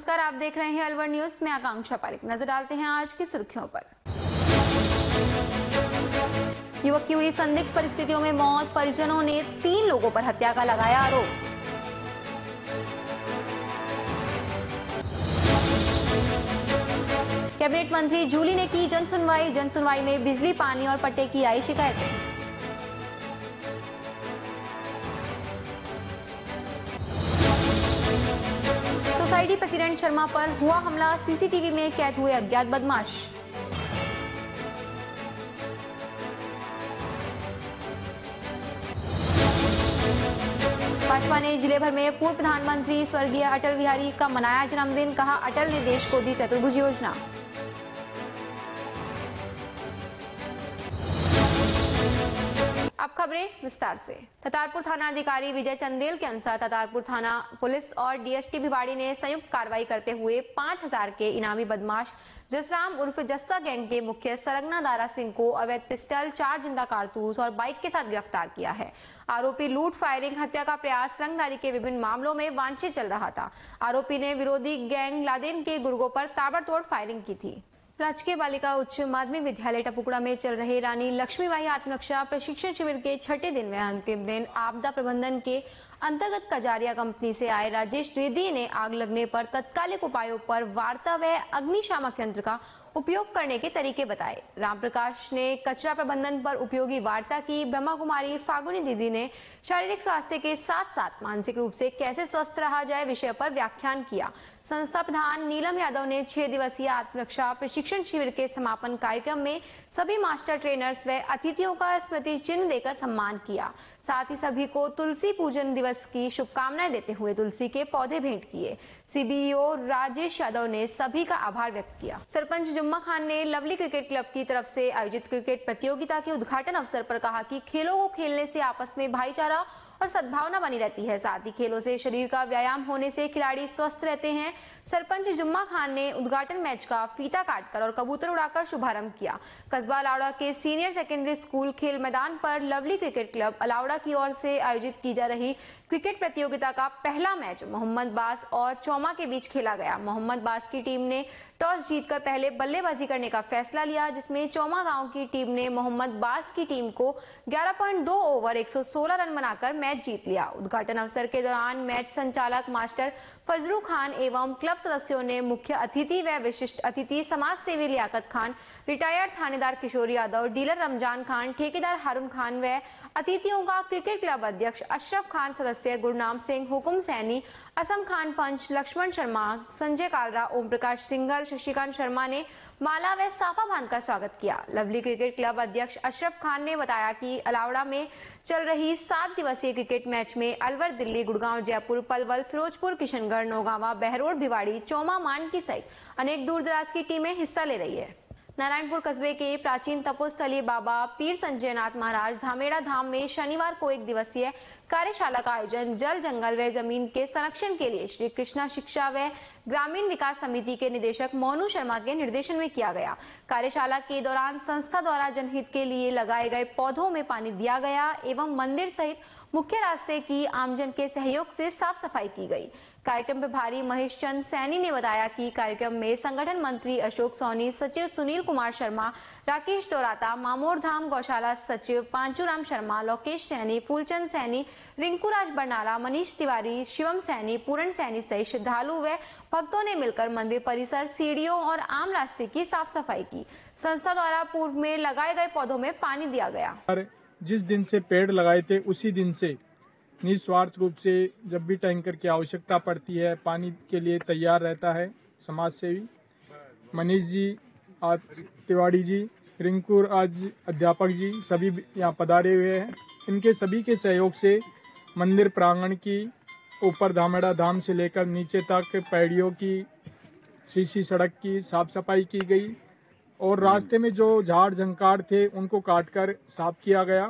नमस्कार, आप देख रहे हैं अलवर न्यूज में आकांक्षा पारिक। नजर डालते हैं आज की सुर्खियों पर। युवक की हुई संदिग्ध परिस्थितियों में मौत, परिजनों ने 3 लोगों पर हत्या का लगाया आरोप। कैबिनेट मंत्री जूली ने की जनसुनवाई में बिजली, पानी और पट्टे की आई शिकायतें। सोसाइटी प्रेसिडेंट शर्मा पर हुआ हमला, सीसीटीवी में कैद हुए अज्ञात बदमाश। भाजपा ने जिले भर में पूर्व प्रधानमंत्री स्वर्गीय अटल बिहारी का मनाया जन्मदिन, कहा अटल ने देश को दी चतुर्भुज योजना। अब खबरें विस्तार से। ततारपुर थाना अधिकारी विजय चंदेल के अनुसार ततारपुर थाना पुलिस और डीएसपी भिवाड़ी ने संयुक्त कार्रवाई करते हुए 5000 के इनामी बदमाश जसराम उर्फ जस्सा गैंग के मुख्य सरगना दारा सिंह को अवैध पिस्टल, 4 जिंदा कारतूस और बाइक के साथ गिरफ्तार किया है। आरोपी लूट, फायरिंग, हत्या का प्रयास, रंगदारी के विभिन्न मामलों में वांछित चल रहा था। आरोपी ने विरोधी गैंग लादेन के गुर्गों पर ताबड़तोड़ फायरिंग की थी। राजकीय बालिका उच्च माध्यमिक विद्यालय टपुकड़ा में चल रहे रानी लक्ष्मीबाई आत्मरक्षा प्रशिक्षण शिविर के छठे दिन में अंतिम दिन आपदा प्रबंधन के अंतर्गत कजारिया कंपनी से आए राजेश द्विवेदी ने आग लगने पर तत्कालिक उपायों पर वार्ता व अग्निशामक यंत्र का उपयोग करने के तरीके बताए। रामप्रकाश ने कचरा प्रबंधन पर उपयोगी वार्ता की। ब्रह्मा कुमारी फागुनी दीदी ने शारीरिक स्वास्थ्य के साथ साथ मानसिक रूप से कैसे स्वस्थ रहा जाए विषय पर व्याख्यान किया। संस्था प्रधान नीलम यादव ने 6 दिवसीय आत्मरक्षा प्रशिक्षण शिविर के समापन कार्यक्रम में सभी मास्टर ट्रेनर्स व अतिथियों का स्मृति चिन्ह देकर सम्मान किया। साथ ही सभी को तुलसी पूजन दिवस की शुभकामनाएं देते हुए तुलसी के पौधे भेंट किए। सीबीओ राजेश यादव ने सभी का आभार व्यक्त किया। सरपंच जुम्मा खान ने लवली क्रिकेट क्लब की तरफ से आयोजित क्रिकेट प्रतियोगिता के उद्घाटन अवसर पर कहा कि खेलों को खेलने से आपस में भाईचारा और सद्भावना बनी रहती है। साथ ही खेलों से शरीर का व्यायाम होने से खिलाड़ी स्वस्थ रहते हैं। सरपंच जुम्मा खान ने उद्घाटन मैच का फीता काटकर और कबूतर उड़ाकर शुभारंभ किया। कस्बा अलावड़ा के सीनियर सेकेंडरी स्कूल खेल मैदान पर लवली क्रिकेट क्लब अलावड़ा की ओर से आयोजित की जा रही क्रिकेट प्रतियोगिता का पहला मैच मोहम्मद बास और चौमा के बीच खेला गया। मोहम्मद बास की टीम ने टॉस जीतकर पहले बल्लेबाजी करने का फैसला लिया, जिसमें चौमा गांव की टीम ने मोहम्मद बास की टीम को 11.2 ओवर 116 रन बनाकर मैच जीत लिया। उद्घाटन अवसर के दौरान मैच संचालक मास्टर फजलू खान एवं क्लब सदस्यों ने मुख्य अतिथि व विशिष्ट अतिथि समाज सेवी लियाकत खान, रिटायर्ड थानेदार किशोर यादव, डीलर रमजान खान, ठेकेदार हारून खान व अतिथियों का क्रिकेट क्लब अध्यक्ष अशरफ खान, सदस्य गुरनाम सिंह, हुकुम सैनी, असम खान, पंच लक्ष्मण शर्मा, संजय कालरा, ओम प्रकाश सिंघल, शशिकांत शर्मा ने माला व साफा बांधकर स्वागत किया। लवली क्रिकेट क्लब अध्यक्ष अशरफ खान ने बताया कि अलावड़ा में चल रही 7 दिवसीय क्रिकेट मैच में अलवर, दिल्ली, गुड़गांव, जयपुर, पलवल, फिरोजपुर, किशनगढ़, नौगांवा, बहरोड, भिवाड़ी, चौमा, मांडकी सहित अनेक दूर दराज की टीमें हिस्सा ले रही है। नारायणपुर कस्बे के प्राचीन तपोस्थली बाबा पीर संजय नाथ महाराज धामेड़ा धाम में शनिवार को 1 दिवसीय कार्यशाला का आयोजन जल, जंगल व जमीन के संरक्षण के लिए श्री कृष्णा शिक्षा व ग्रामीण विकास समिति के निदेशक मोनू शर्मा के निर्देशन में किया गया। कार्यशाला के दौरान संस्था द्वारा जनहित के लिए लगाए गए पौधों में पानी दिया गया एवं मंदिर सहित मुख्य रास्ते की आमजन के सहयोग से साफ सफाई की गई। कार्यक्रम प्रभारी महेश चंद सैनी ने बताया कि कार्यक्रम में संगठन मंत्री अशोक सोनी, सचिव सुनील कुमार शर्मा, राकेश दोराता, मामोर धाम गौशाला सचिव पांचूराम शर्मा, लोकेश सैनी, फूलचंद सैनी, रिंकूराज बरनाला, मनीष तिवारी, शिवम सैनी, पूरण सैनी सहित श्रद्धालु व भक्तों ने मिलकर मंदिर परिसर, सीढ़ियों और आम रास्ते की साफ सफाई की। संस्था द्वारा पूर्व में लगाए गए पौधों में पानी दिया गया। जिस दिन से पेड़ लगाए थे उसी दिन से निस्वार्थ रूप से जब भी टैंकर की आवश्यकता पड़ती है पानी के लिए तैयार रहता है। समाज सेवी मनीष जी, तिवाड़ी जी, रिंकू राज अध्यापक जी सभी यहाँ पधारे हुए हैं। इनके सभी के सहयोग से मंदिर प्रांगण की ऊपर धामेड़ा धाम से लेकर नीचे तक पैड़ियों की, सीसी सड़क की साफ सफाई की गई और रास्ते में जो झाड़ झंकार थे उनको काटकर साफ किया गया।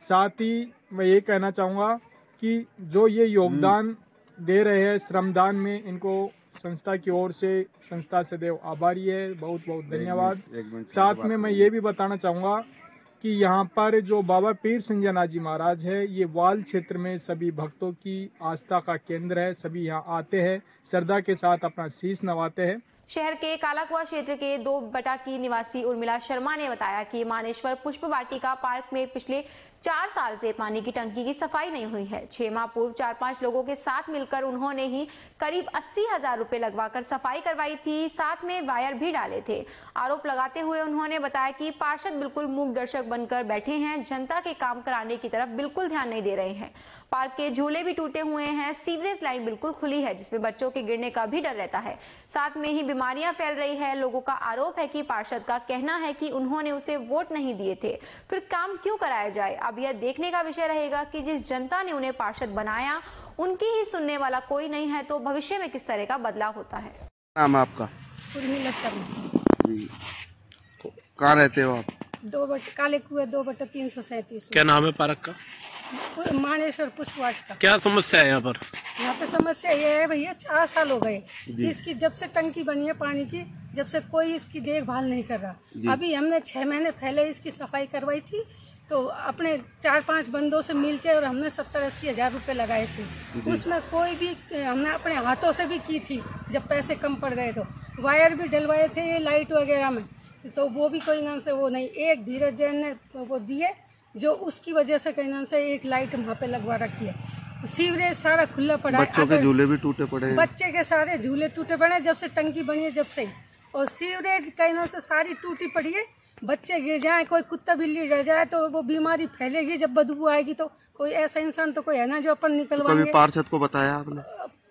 साथ ही मैं ये कहना चाहूँगा कि जो ये योगदान दे रहे हैं श्रमदान में, इनको संस्था की ओर से संस्था सदैव आभारी है। बहुत बहुत धन्यवाद। साथ में मैं ये भी बताना चाहूँगा कि यहाँ पर जो बाबा पीर संजना जी महाराज है, ये वाल क्षेत्र में सभी भक्तों की आस्था का केंद्र है। सभी यहाँ आते हैं, श्रद्धा के साथ अपना शीश नवाते हैं। शहर के कालाकुआ क्षेत्र के 2 बटा की निवासी उर्मिला शर्मा ने बताया कि मानेश्वर पुष्प वाटिका पार्क में पिछले 4 साल से पानी की टंकी की सफाई नहीं हुई है। 6 माह पूर्व 4-5 लोगों के साथ मिलकर उन्होंने ही करीब 80,000 रुपए लगवाकर सफाई करवाई थी, साथ में वायर भी डाले थे। आरोप लगाते हुए उन्होंने बताया कि पार्षद बिल्कुल मूक दर्शक बनकर बैठे हैं, जनता के काम कराने की तरफ बिल्कुल ध्यान नहीं दे रहे हैं। पार्क के झूले भी टूटे हुए हैं, सीवरेज लाइन बिल्कुल खुली है जिसमें बच्चों के गिरने का भी डर रहता है। साथ में ही बीमारियां फैल रही है। लोगों का आरोप है कि पार्षद का कहना है कि उन्होंने उसे वोट नहीं दिए थे, फिर काम क्यों कराया जाए। अब यह देखने का विषय रहेगा कि जिस जनता ने उन्हें पार्षद बनाया उनकी ही सुनने वाला कोई नहीं है तो भविष्य में किस तरह का बदलाव होता है। नाम है आपका? उर्मिला शर्मा जी। कहाँ रहते हो आप? 2 बटे काले कुएं 2 बटे 337। क्या नाम है पार्क का? मानेश्वर पुष्प वाटिका। क्या समस्या है यहाँ पर? यहाँ पे समस्या ये है भैया, 4 साल हो गए इसकी, जब से टंकी बनी है पानी की, जब से कोई इसकी देखभाल नहीं कर रहा। अभी हमने 6 महीने पहले इसकी सफाई करवाई थी, तो अपने 4-5 बंदों से मिलके और हमने 70-80 हजार रुपए लगाए थे। उसमें कोई भी हमने अपने हाथों से भी की थी, जब पैसे कम पड़ गए तो वायर भी डलवाए थे लाइट वगैरह में, तो वो भी कोई नाम से वो नहीं। एक धीरज जैन ने वो दिए, जो उसकी वजह से कहीं नाम से एक लाइट वहाँ पे लगवा रखी है। सीवरेज सारा खुला पड़ा है, बच्चों के झूले भी टूटे पड़े हैं। बच्चे के सारे झूले टूटे पड़े हैं जब से टंकी बनी है, जब से। और सीवरेज कहीं नाम से सारी टूटी पड़ी है। बच्चे गिर जाए, कोई कुत्ता बिल्ली रह जाए तो वो बीमारी फैलेगी, जब बदबू आएगी तो कोई ऐसा इंसान तो कोई है ना जो अपन निकलवाएंगे। कभी पार्षद को बताया आपने?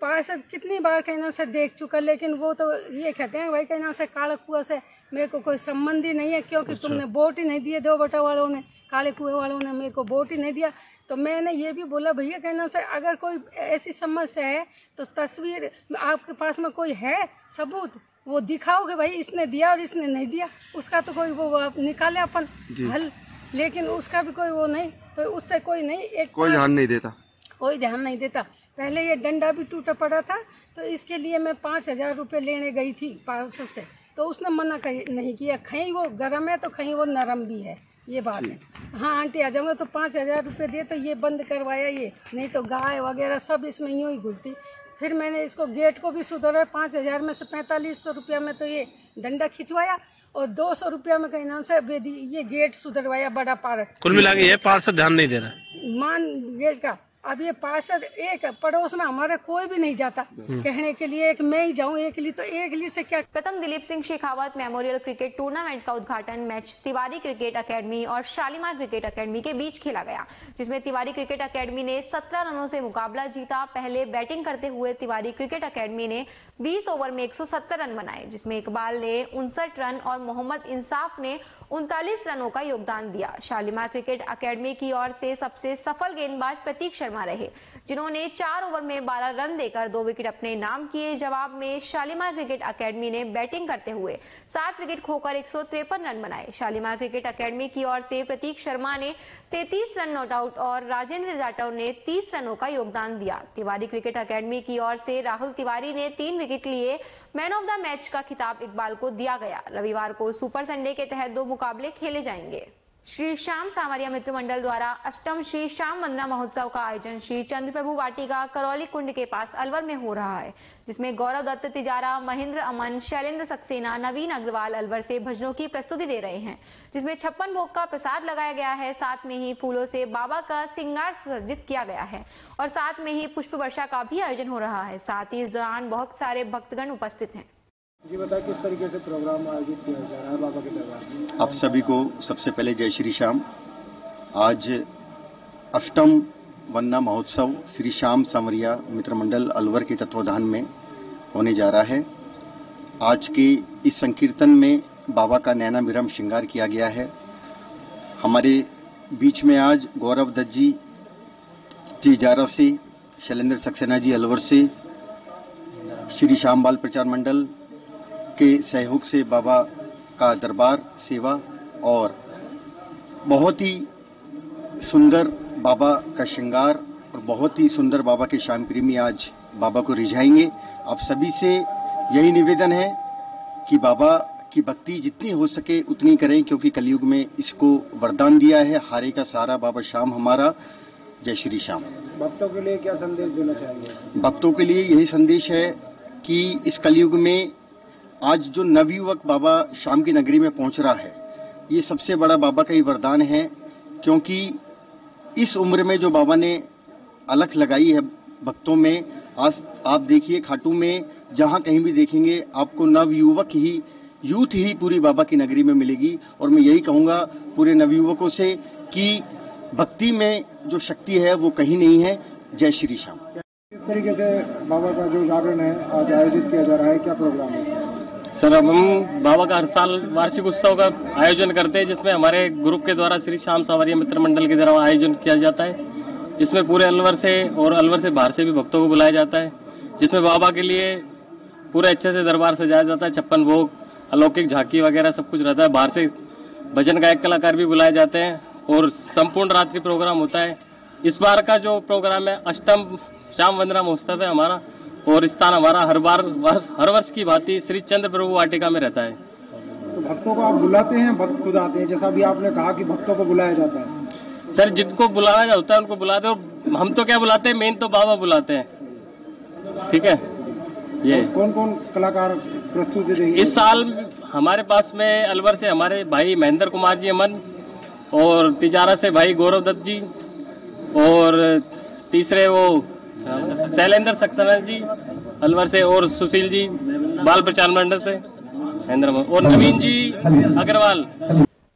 पार्षद कितनी बार कहना से देख चुका, लेकिन वो तो ये कहते हैं भाई कहना से काले कुआ से मेरे को कोई संबंध ही नहीं है, क्योंकि तुमने वोट ही नहीं दिए। 2 बटा वालों ने, काले कुएं वालों ने मेरे को वोट ही नहीं दिया। तो मैंने ये भी बोला भैया कहना से अगर कोई ऐसी समस्या है तो तस्वीर आपके पास में कोई है सबूत, वो दिखाओ कि भाई इसने दिया और इसने नहीं दिया, उसका तो कोई वो आप निकाले अपन हल। लेकिन उसका भी कोई वो नहीं, तो उससे कोई नहीं, एक कोई ध्यान नहीं देता, कोई ध्यान नहीं देता। पहले ये डंडा भी टूटा पड़ा था, तो इसके लिए मैं 5,000 रुपए लेने गई थी पार्षद से, तो उसने मना नहीं किया। कहीं वो गर्म है तो कहीं वो नरम भी है, ये बात है। हाँ आंटी आ जाऊंगा तो 5,000 रुपए दे, तो ये बंद करवाया ये, नहीं तो गाय वगैरह सब इसमें यूं ही घुलती। फिर मैंने इसको गेट को भी सुधारा, 5,000 में से 4500 रुपया में तो ये डंडा खिंचवाया और 200 रुपया में कहीं नाम से ये गेट सुधरवाया बड़ा पार्क। कुल मिला के ये पार्षद ध्यान नहीं दे रहा मान गेट का। अब ये पार्षद एक पड़ोस में हमारे कोई भी नहीं जाता कहने के लिए, एक मैं ही जाऊं एक ली, तो एक ली से क्या। प्रथम Dilip Singh Shekhawat memorial cricket tournament का उद्घाटन मैच तिवारी क्रिकेट अकेडमी और शालीमार क्रिकेट अकेडमी के बीच खेला गया, जिसमें तिवारी क्रिकेट अकेडमी ने 17 रनों से मुकाबला जीता। पहले बैटिंग करते हुए तिवारी क्रिकेट अकेडमी ने 20 ओवर में 170 रन बनाए, जिसमें इकबाल ने 59 रन और मोहम्मद इंसाफ ने 39 रनों का योगदान दिया। शालीमार क्रिकेट अकेडमी की ओर से सबसे सफल गेंदबाज प्रतीक शर्मा रहे, जिन्होंने 4 ओवर में 12 रन देकर 2 विकेट अपने नाम किए। जवाब में शालीमार क्रिकेट अकेडमी ने बैटिंग करते हुए 7 विकेट खोकर 153 रन बनाए। शालीमार क्रिकेट अकेडमी की ओर से प्रतीक शर्मा ने 33 रन नॉट आउट और राजेंद्र जाटव ने 30 रनों का योगदान दिया। तिवारी क्रिकेट अकेडमी की ओर से राहुल तिवारी ने 3 विकेट लिए। मैन ऑफ द मैच का खिताब इकबाल को दिया गया। रविवार को सुपर संडे के तहत 2 मुकाबले खेले जाएंगे। श्री श्याम सामरिया मित्र मंडल द्वारा अष्टम श्री श्याम वंदना महोत्सव का आयोजन श्री चंद्रप्रभु वाटिका करौली कुंड के पास अलवर में हो रहा है, जिसमें गौरव दत्त तिजारा, महेंद्र अमन, शैलेंद्र सक्सेना, नवीन अग्रवाल अलवर से भजनों की प्रस्तुति दे रहे हैं, जिसमें 56 भोग का प्रसाद लगाया गया है। साथ में ही फूलों से बाबा का श्रृंगार सुसज्जित किया गया है और साथ में ही पुष्प वर्षा का भी आयोजन हो रहा है। साथ ही इस दौरान बहुत सारे भक्तगण उपस्थित हैं। जी बताइए किस तरीके से प्रोग्राम आयोजित किया जा रहा है बाबा के दरबार में? आप सभी को सबसे पहले जय श्री श्याम। आज अष्टम वंदना महोत्सव श्री श्याम सामरिया मित्र मंडल अलवर के तत्वाधान में होने जा रहा है। आज के इस संकीर्तन में बाबा का नैना मिरम श्रृंगार किया गया है। हमारे बीच में आज गौरव दत्त जी तिजारा से, शैलेंद्र सक्सेना जी अलवर से, श्री श्याम बाल प्रचार मंडल के सहयोग से बाबा का दरबार सेवा और बहुत ही सुंदर बाबा का श्रृंगार और बहुत ही सुंदर बाबा के श्याम प्रेमी आज बाबा को रिझाएंगे। आप सभी से यही निवेदन है कि बाबा कि भक्ति जितनी हो सके उतनी करें, क्योंकि कलयुग में इसको वरदान दिया है, हारे का सारा बाबा श्याम हमारा। जय श्री श्याम। भक्तों के लिए क्या संदेश देना चाहेंगे? भक्तों के लिए यही संदेश है कि इस कलयुग में आज जो नवयुवक बाबा श्याम की नगरी में पहुंच रहा है, ये सबसे बड़ा बाबा का ही वरदान है, क्योंकि इस उम्र में जो बाबा ने अलख लगाई है भक्तों में, आज आप देखिए खाटू में जहां कहीं भी देखेंगे आपको नवयुवक ही, यूथ ही पूरी बाबा की नगरी में मिलेगी। और मैं यही कहूंगा पूरे नवयुवकों से कि भक्ति में जो शक्ति है वो कहीं नहीं है। जय श्री श्याम। किस तरीके से बाबा का जो जागरण है आज आयोजित किया जा रहा है, क्या प्रोग्राम है? सर, अब हम बाबा का हर साल वार्षिक उत्सव का आयोजन करते हैं, जिसमें हमारे ग्रुप के द्वारा श्री श्याम सांवरिया मित्र मंडल के द्वारा आयोजन किया जाता है, जिसमें पूरे अलवर से और अलवर से बाहर से भी भक्तों को बुलाया जाता है, जिसमें बाबा के लिए पूरे अच्छे से दरबार सजाया जाता है, 56 भोग, अलौकिक झांकी वगैरह सब कुछ रहता है। बाहर से भजन गायक कलाकार भी बुलाए जाते हैं और संपूर्ण रात्रि प्रोग्राम होता है। इस बार का जो प्रोग्राम है अष्टम श्याम वंदना महोत्सव है हमारा, और स्थान हमारा हर वर्ष की भांति श्री चंद्र प्रभु वाटिका में रहता है। तो भक्तों को आप बुलाते हैं, भक्त खुद आते हैं, जैसा भी आपने कहा कि भक्तों को बुलाया जाता है? सर, जिनको बुलाया होता है उनको बुलाते हैं, और हम तो क्या बुलाते हैं, मेन तो बाबा बुलाते हैं। ठीक है। ये कौन कौन कलाकार प्रस्तुति देंगे इस साल? हमारे पास में अलवर से हमारे भाई महेंद्र कुमार जी अमन, और तिजारा से भाई गौरव दत्त जी, और तीसरे वो शैलेंद्र सक्सेना जी अलवर से, और सुशील जी बाल प्रचार मंडल से, और नवीन जी अग्रवाल।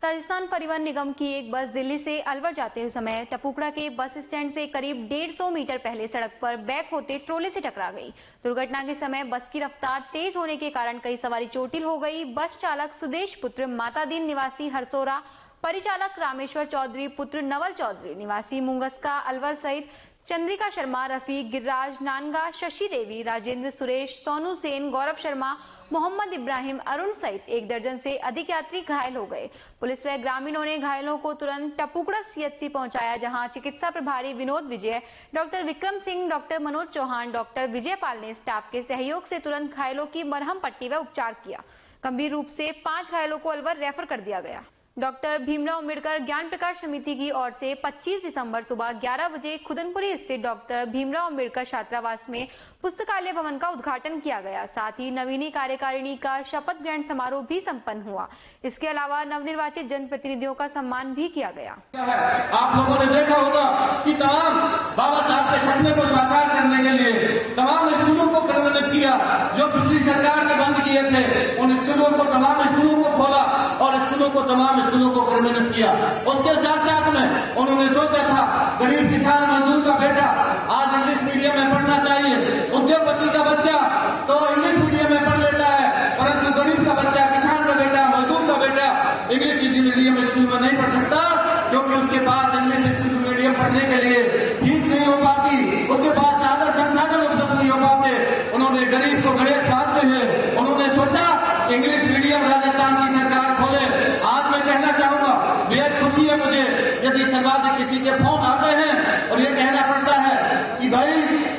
राजस्थान परिवहन निगम की एक बस दिल्ली से अलवर जाते समय टपुकड़ा के बस स्टैंड से करीब 150 मीटर पहले सड़क पर बैक होते ट्रोले से टकरा गई। दुर्घटना के समय बस की रफ्तार तेज होने के कारण कई सवारी चोटिल हो गई। बस चालक सुदेश पुत्र मातादीन निवासी हरसोरा, परिचालक रामेश्वर चौधरी पुत्र नवल चौधरी निवासी मुंगस्का अलवर सहित चंद्रिका शर्मा, रफीक, गिरिराज, नानगा, शशि देवी, राजेंद्र, सुरेश, सोनू सेन, गौरव शर्मा, मोहम्मद इब्राहिम, अरुण सहित 1 दर्जन से अधिक यात्री घायल हो गए। पुलिस व ग्रामीणों ने घायलों को तुरंत टपुकड़ा सीएचसी पहुंचाया, जहां चिकित्सा प्रभारी Vinod Vijay, doctor Vikram Singh, doctor Manoj Chauhan, doctor Vijay Pal ने स्टाफ के सहयोग से तुरंत घायलों की मरहम पट्टी व उपचार किया। गंभीर रूप से 5 घायलों को अलवर रेफर कर दिया गया। डॉक्टर भीमराव अंबेडकर ज्ञान प्रकाश समिति की ओर से 25 दिसंबर सुबह 11 बजे खुदनपुरी स्थित डॉक्टर भीमराव अंबेडकर छात्रावास में पुस्तकालय भवन का उद्घाटन किया गया। साथ ही नवीनी कार्यकारिणी का शपथ ग्रहण समारोह भी संपन्न हुआ। इसके अलावा नवनिर्वाचित जनप्रतिनिधियों का सम्मान भी किया गया। आप लोगों ने देखा होगा कि तमाम बाबा साहब के सपने को साकार करने के लिए तमाम स्कूलों को क्रियान्वित किया, जो पिछली सरकार ने बंद किए थे, उन स्कूलों को तमाम स्कूलों को खोला और स्कूलों को तमाम स्कूलों को क्रियान्वित किया। उसके साथ साथ में उन्होंने सोचा था गरीब किसान मजदूर का बेटा आज इंग्लिश मीडियम में पढ़ना चाहिए, उद्योगपति का बच्चा तो इंग्लिश मीडियम में पढ़ लेता है, परंतु गरीब का बच्चा, किसान का बेटा, मजदूर का बेटा इंग्लिश मीडियम स्कूल में नहीं पढ़ सकता, क्योंकि उसके पास इंग्लिश मीडियम पढ़ने के लिए फीस नहीं हो पाती, उसके पास साधन संसाधन उपलब्ध नहीं हो पाते। उन्होंने गरीब को गणेश साधते हैं, उन्होंने सोचा इंग्लिश मीडियम राजस्थान की सरकार खोले। आज मैं कहना चाहूंगा, बेहद खुशी है मुझे यदि सर्वाधिक किसी के फोन आते हैं और ये कहना पड़ता है कि भाई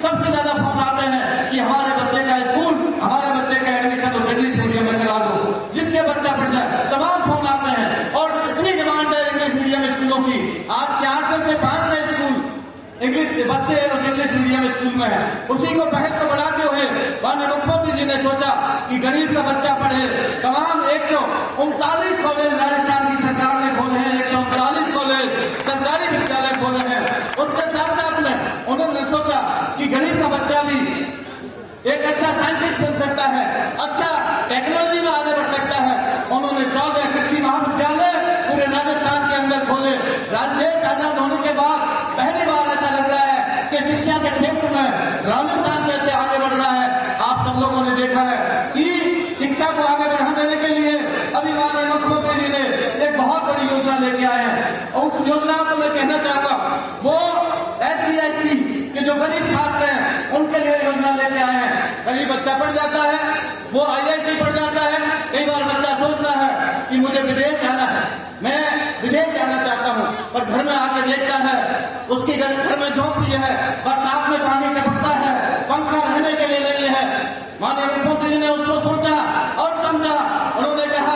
सबसे ज्यादा फोन आते हैं कि हमारे बच्चे का स्कूल, हमारे बच्चे का एडमिशन उस इंग्लिश मीडियम में करा दो, जिससे बच्चा पढ़ जाए। तमाम फोन आते हैं और इतनी डिमांड है इंग्लिश मीडियम स्कूलों की। आज 400 से 500 स्कूल इंग्लिश बच्चे इंग्लिश मीडियम स्कूल में है। उसी को पहल को बढ़ाते हुए माननीय मुख्यमंत्री जी ने सोचा कि गरीब का बच्चा पढ़े। तमाम 139 कॉलेज राजस्थान की सरकार ने खोले हैं, 139 कॉलेज सरकारी विद्यालय खोले हैं। उसके साथ साथ में उन्होंने सोचा कि गरीब का बच्चा भी एक अच्छा साइंटिस्ट बन सकता है, अच्छा टेक्नोलॉजी में आगे बढ़ सकता है। उन्होंने 14 कृषि महाविद्यालय पूरे राजस्थान के अंदर खोले। देश आजाद होने के बाद पहली बार ऐसा लग रहा है कि शिक्षा के क्षेत्र में राजस्थान कैसे आगे बढ़ रहा है। आप सब लोगों ने देखा है कि शिक्षा को आगे बढ़ा देने के लिए अभी माननीय मुख्यमंत्री जी ने एक बहुत बड़ी योजना लेके आए हैं, और उस योजना को मैं कहना चाहूंगा वो SC/ST के जो गरीब छात्र हैं उनके लिए योजना लेके आए हैं। गरीब बच्चा पढ़ जाता है, वो IIT पढ़ जाता है। कई बार बच्चा सोचता है कि मुझे विदेश जाना है, मैं विदेश जाना चाहता हूं, पर घर में आके देखता है उसकी घर में झोंपड़ी है, बरसात में पानी टपकता है, पंखा रहने के लिए नहीं है। माननीय मुख्यमंत्री जी ने उसको सोचा और समझा। उन्होंने कहा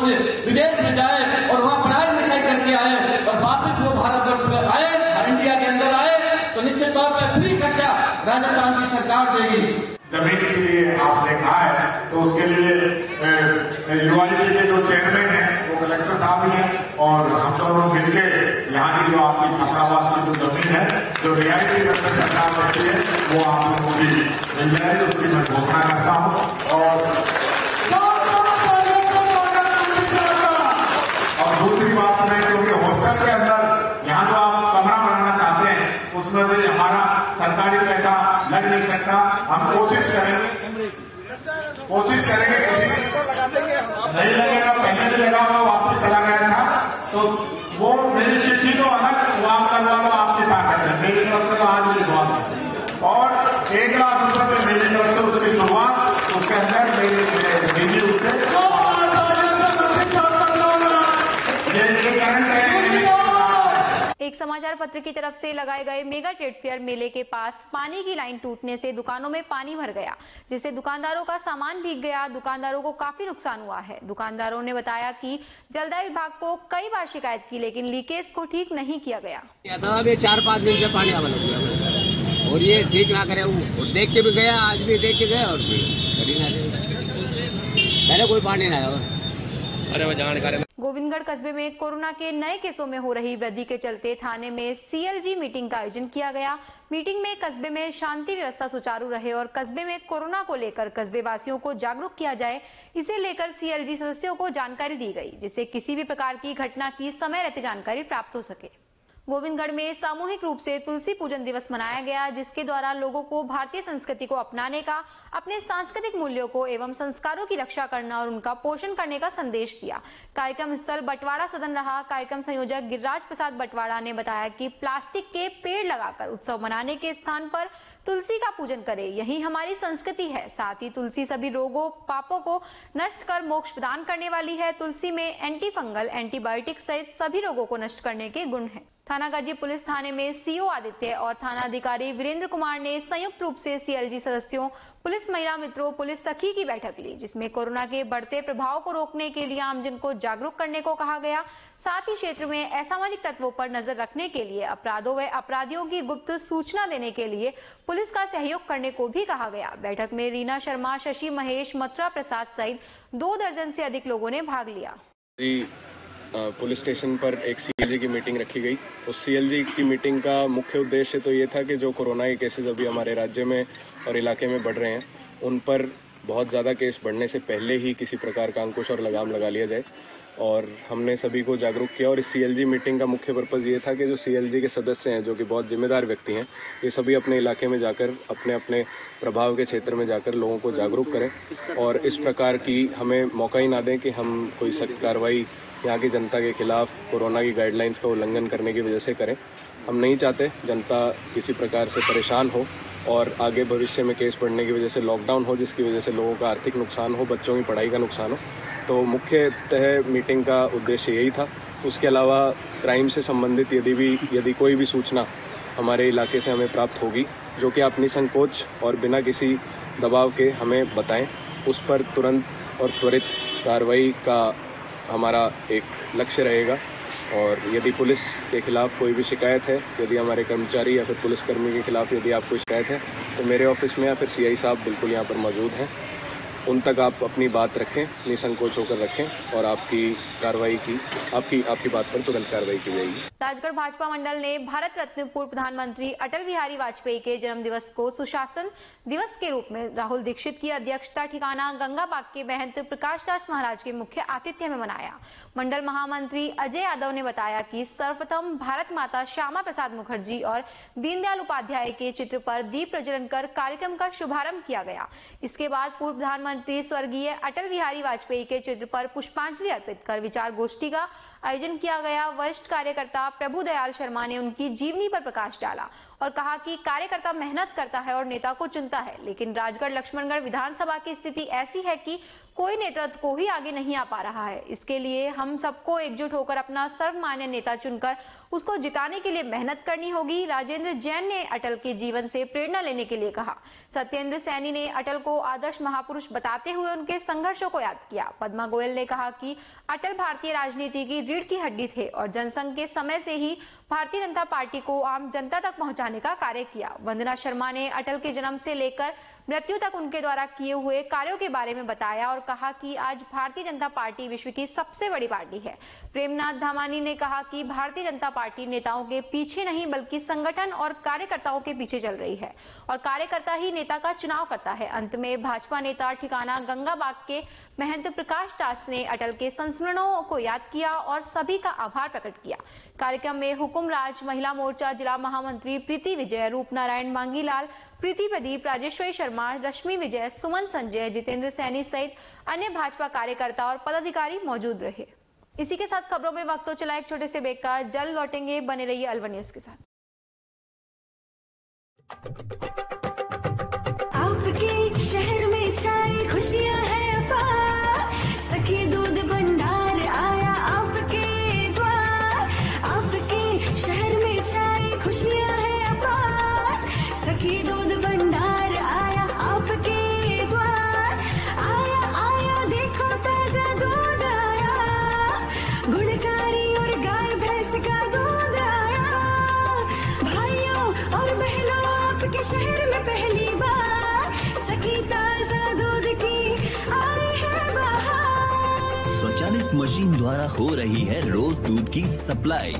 से विदेश में जाए और वहाँ पढ़ाई लिखाई करके आए और वापस वो भारतवर्ष में आए, इंडिया के अंदर आए, तो निश्चित तौर पर फ्री खर्चा राजस्थान की सरकार देगी। जमीन के लिए आपने कहा है, तो उसके लिए यूआईडी के जो चेयरमैन है वो कलेक्टर साहब ही हैं और हम दोनों मिलकर यहाँ की जो आपकी छात्रावास की जो जमीन है, जो रियायती दर पर सरकार देती है, वो आप लोगों की मिल जाएगी, उसकी मैं घोषणा करता हूँ। और दूसरी बात मैं, क्योंकि हॉस्टल के अंदर यहाँ जो आप कमरा बनाना चाहते हैं उसमें भी हमारा सरकारी पैसा लग नहीं सकता। हम कोशिश करेंगे नहीं लगेगा, पहले भी लगा हुआ वापस चला गया था, तो वो मेरी चिट्ठी तो अलग वहां करवा लो, आपकी ताकत है, मेरी तरफ से तो आज भी लिखवा दो और 1 लाख रुपए मेरी तरफ से उसकी शुरुआत, उसके अंदर मेरी उससे एक समाचार पत्र की तरफ से लगाए गए मेगा ट्रेड फेयर मेले के पास पानी की लाइन टूटने से दुकानों में पानी भर गया, जिससे दुकानदारों का सामान भीग गया। दुकानदारों को काफी नुकसान हुआ है। दुकानदारों ने बताया कि जलदाय विभाग को कई बार शिकायत की, लेकिन लीकेज को ठीक नहीं किया गया। ये 4-5 दिन से पानी आने लगा और ये ठीक ना करे, वो देख के भी गया, आज भी देख के गया और पहले कोई पानी ना आया। गोविंदगढ़ कस्बे में कोरोना के नए केसों में हो रही वृद्धि के चलते थाने में सीएलजी मीटिंग का आयोजन किया गया। मीटिंग में कस्बे में शांति व्यवस्था सुचारू रहे और कस्बे में कोरोना को लेकर कस्बे वासियों को जागरूक किया जाए, इसे लेकर सीएलजी सदस्यों को जानकारी दी गई, जिससे किसी भी प्रकार की घटना की समय रहते जानकारी प्राप्त हो सके। गोविंदगढ़ में सामूहिक रूप से तुलसी पूजन दिवस मनाया गया, जिसके द्वारा लोगों को भारतीय संस्कृति को अपनाने का, अपने सांस्कृतिक मूल्यों को एवं संस्कारों की रक्षा करना और उनका पोषण करने का संदेश दिया। कार्यक्रम स्थल बटवाड़ा सदन रहा। कार्यक्रम संयोजक गिरिराज प्रसाद बटवाड़ा ने बताया कि प्लास्टिक के पेड़ लगाकर उत्सव मनाने के स्थान पर तुलसी का पूजन करें, यही हमारी संस्कृति है। साथ ही तुलसी सभी रोगों पापों को नष्ट कर मोक्ष प्रदान करने वाली है। तुलसी में एंटी फंगल, एंटीबायोटिक सहित सभी रोगों को नष्ट करने के गुण हैं। थाना गाजी पुलिस थाने में सीओ आदित्य और थाना अधिकारी वीरेंद्र कुमार ने संयुक्त रूप से सीएलजी सदस्यों, पुलिस महिला मित्रों, पुलिस सखी की बैठक ली, जिसमें कोरोना के बढ़ते प्रभाव को रोकने के लिए आमजन को जागरूक करने को कहा गया। साथ ही क्षेत्र में असामाजिक तत्वों पर नजर रखने के लिए, अपराधों व अपराधियों की गुप्त सूचना देने के लिए पुलिस का सहयोग करने को भी कहा गया। बैठक में रीना शर्मा, शशि महेश, मथुरा प्रसाद सहित 2 दर्जन से अधिक लोगों ने भाग लिया। पुलिस स्टेशन पर एक सीएलजी की मीटिंग रखी गई। उस सीएलजी की मीटिंग का मुख्य उद्देश्य तो ये था कि जो कोरोना के केसेस अभी हमारे राज्य में और इलाके में बढ़ रहे हैं, उन पर बहुत ज़्यादा केस बढ़ने से पहले ही किसी प्रकार का अंकुश और लगाम लगा लिया जाए। और हमने सभी को जागरूक किया और इस सीएलजी मीटिंग का मुख्य पर्पज़ ये था कि जो सीएलजी के सदस्य हैं, जो कि बहुत जिम्मेदार व्यक्ति हैं, ये सभी अपने इलाके में जाकर, अपने अपने प्रभाव के क्षेत्र में जाकर लोगों को जागरूक करें और इस प्रकार की हमें मौका ही ना दें कि हम कोई सख्त कार्रवाई यहाँ की जनता के खिलाफ कोरोना की गाइडलाइंस का उल्लंघन करने की वजह से करें। हम नहीं चाहते जनता किसी प्रकार से परेशान हो और आगे भविष्य में केस बढ़ने की वजह से लॉकडाउन हो, जिसकी वजह से लोगों का आर्थिक नुकसान हो, बच्चों की पढ़ाई का नुकसान हो। तो मुख्यतः मीटिंग का उद्देश्य यही था। उसके अलावा क्राइम से संबंधित यदि कोई भी सूचना हमारे इलाके से हमें प्राप्त होगी, जो कि आप निसंकोच और बिना किसी दबाव के हमें बताएं, उस पर तुरंत और त्वरित कार्रवाई का हमारा एक लक्ष्य रहेगा। और यदि पुलिस के खिलाफ कोई भी शिकायत है, यदि हमारे कर्मचारी या फिर पुलिसकर्मी के खिलाफ यदि आपको शिकायत है, तो मेरे ऑफिस में या फिर सीआई साहब बिल्कुल यहाँ पर मौजूद हैं। उन तक आप अपनी बात रखें, निसंकोच होकर रखें और आपकी बात पर तुरंत कार्रवाई की जाएगी। राजगढ़ भाजपा मंडल ने भारत रत्न पूर्व प्रधानमंत्री अटल बिहारी वाजपेयी के जन्म दिवस को सुशासन दिवस के रूप में राहुल दीक्षित की अध्यक्षता ठिकाना गंगा बाग के महंत प्रकाश दास महाराज के मुख्य आतिथ्य में मनाया। मंडल महामंत्री अजय यादव ने बताया कि सर्वप्रथम भारत माता श्यामा प्रसाद मुखर्जी और दीनदयाल उपाध्याय के चित्र पर दीप प्रज्वलन कर कार्यक्रम का शुभारंभ किया गया। इसके बाद पूर्व प्रधानमंत्री स्वर्गीय अटल बिहारी वाजपेयी के चित्र पर पुष्पांजलि अर्पित कर विचार गोष्ठी का आयोजन किया गया। वरिष्ठ कार्यकर्ता प्रभु दयाल शर्मा ने उनकी जीवनी पर प्रकाश डाला और कहा कि कार्यकर्ता मेहनत करता है और नेता को चुनता है, लेकिन राजगढ़ लक्ष्मणगढ़ विधानसभा की स्थिति ऐसी है कि कोई नेतृत्व को ही आगे नहीं आ पा रहा है। इसके लिए हम सबको एकजुट होकर अपना सर्वमान्य नेता चुनकर उसको जिताने के लिए मेहनत करनी होगी। राजेंद्र जैन ने अटल के जीवन से प्रेरणा लेने के लिए कहा। सत्येंद्र सैनी ने अटल को आदर्श महापुरुष बताते हुए उनके संघर्षों को याद किया। पद्मा गोयल ने कहा कि अटल भारतीय राजनीति की रीढ़ की हड्डी थे और जनसंघ के समय से ही भारतीय जनता पार्टी को आम जनता तक पहुंचाने का कार्य किया। वंदना शर्मा ने अटल के जन्म से लेकर मृत्यु तक उनके द्वारा किए हुए कार्यों के बारे में बताया और कहा कि आज भारतीय जनता पार्टी विश्व की सबसे बड़ी पार्टी है। प्रेमनाथ धामानी ने कहा कि भारतीय जनता पार्टी नेताओं के पीछे नहीं बल्कि संगठन और कार्यकर्ताओं के पीछे चल रही है और कार्यकर्ता ही नेता का चुनाव करता है। अंत में भाजपा नेता ठिकाना गंगाबाग के महंत प्रकाश दास ने अटल के संस्मरणों को याद किया और सभी का आभार प्रकट किया। कार्यक्रम में हुकुमराज महिला मोर्चा जिला महामंत्री प्रीति विजय, रूपनारायण मांगीलाल, प्रीति प्रदीप, राजेश्वरी शर्मा, रश्मि विजय, सुमन संजय, जितेंद्र सैनी सहित अन्य भाजपा कार्यकर्ता और पदाधिकारी मौजूद रहे। इसी के साथ खबरों में वक्त तो चला एक छोटे से ब्रेक का। जल्द लौटेंगे, बने रहिए अलवर न्यूज के साथ। आपके शहर में छाई खुशियां हैं अपार, सखी दूध भंडार आया आपके द्वार। आपके शहर में छाई खुशियां हैं अपार, सखी दूध भंडार आया आपके द्वार। आया आया देखो ताजा दूध आया, गुणकारी और गाय भैंस का दूध आया। भाइयों और बहनों आपके शहर में पहली बार सखी ताजा दूध की आई है बहार। स्वचालित मशीन द्वारा हो रही है रोज दूध की सप्लाई।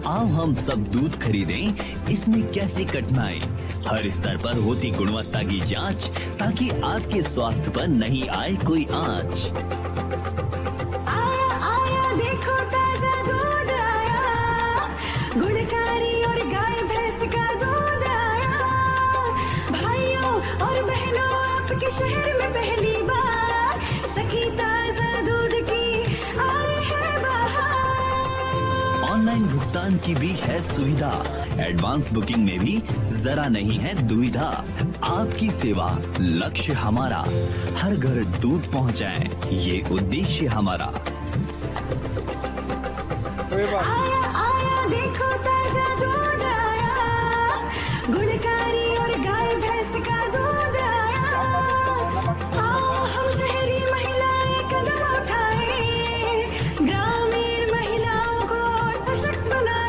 आओ हम सब दूध खरीदें, इसमें कैसी कठिनाई। हर स्तर पर होती गुणवत्ता की जांच, ताकि आपके स्वास्थ्य पर नहीं आए कोई आंच। आया आया देखो ताजा दूध आया, गुणकारी और गाय भैंस का दूध आया। भाइयों और बहनों आपके शहर में पहली बार सखी ताजा दूध की आई है बहार। ऑनलाइन भुगतान की भी है सुविधा, एडवांस बुकिंग में भी जरा नहीं है दुविधा। आपकी सेवा लक्ष्य हमारा, हर घर दूध पहुंचाएं, ये उद्देश्य हमारा। आया आया देखो ताजा दूध आया, गुणकारी और गाय भैंस का दूध आया। आओ हम शहरी महिलाएं कदम उठाएं, ग्रामीण महिलाओं को सशक्त बनाएं।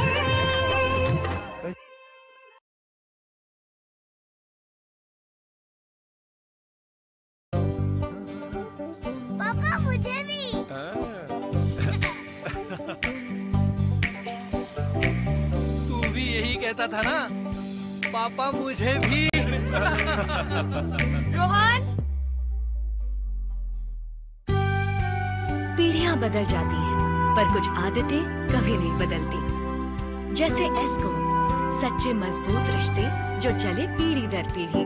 पापा मुझे भी। तू भी यही कहता था ना, पापा मुझे भी। रोहन, पीढ़ियां बदल जाती हैं, पर कुछ आदतें कभी नहीं बदलती। जैसे एस्को, सच्चे मजबूत रिश्ते जो चले पीढ़ी दर पीढ़ी।